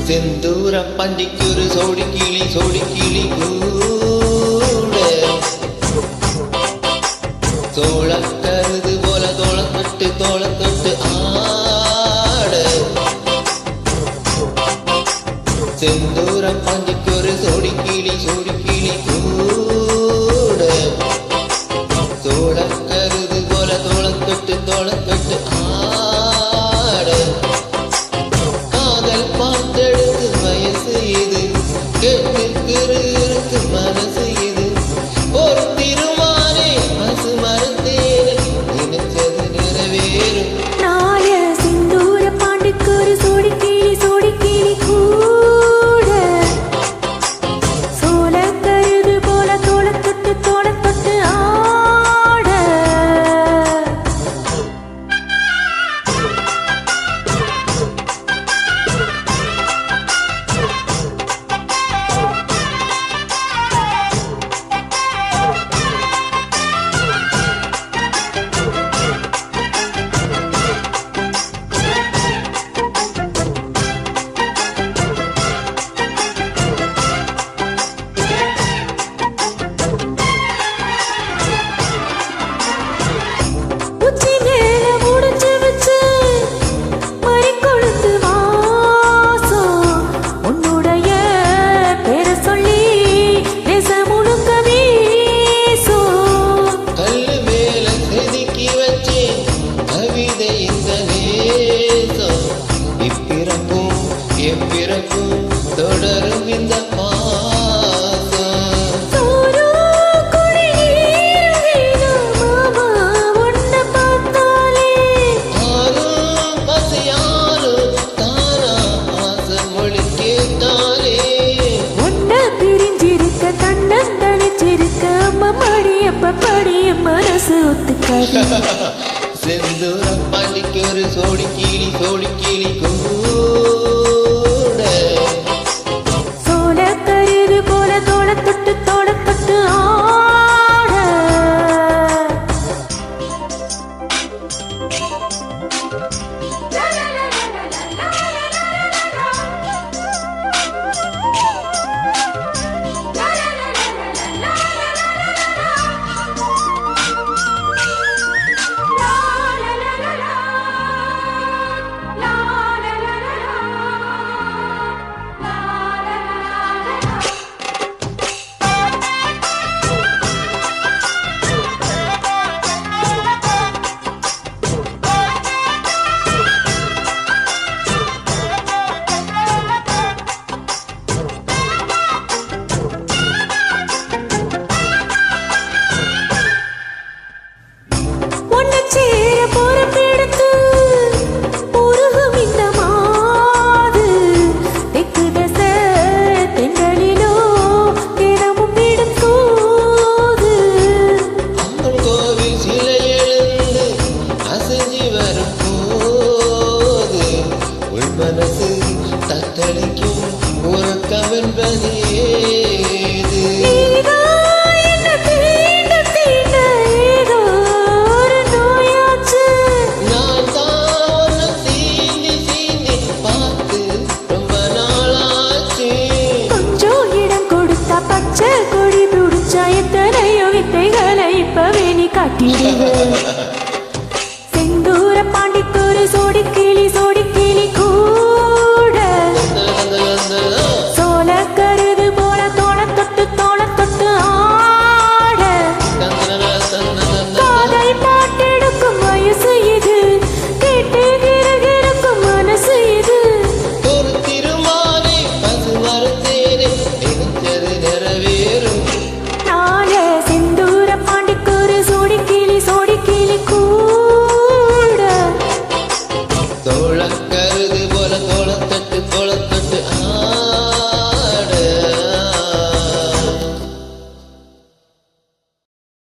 செந்தூர பஞ்சிக்குரு சோடி கிளி கூட சோளக்கருது போல தோள தொட்டு ஆட செந்தூர பஞ்சிக்குரு சோடி கிளி கூட சோளக்கருது போல தோள தொட்டு ஆட காதல் பார்த்தெடுத்து வயசு இது கேட்டு மனசு இது ஒரு திருமானே மசு மறுத்தேனே நினைச்சது நிறைவேறும் நாய சிந்தூர பாண்டுக்கு ஒரு சோடி கிளி கூட சோள கருது போல தோள தொட்டு ஆட பிறக்கும் தொடரும் இந்த மனசு ஒத்துக்காது செந்தூரம் பாண்டிக்கு ஒரு சோடி கிளி கூட சோள கருது போல தோள தொட்டு ஆட மனசு தத்தளிக்கும் உறக்கவென்பது ஏது நான் தான் சீண்டி பார்த்து ரொம்ப நாளாச்சு கொஞ்சம் இடம் கொடுத்தா பச்சை கொடி பிடிச்சா எத்தனையோ வித்தைகளை இப்பவே நீ காட்டிடுவேன்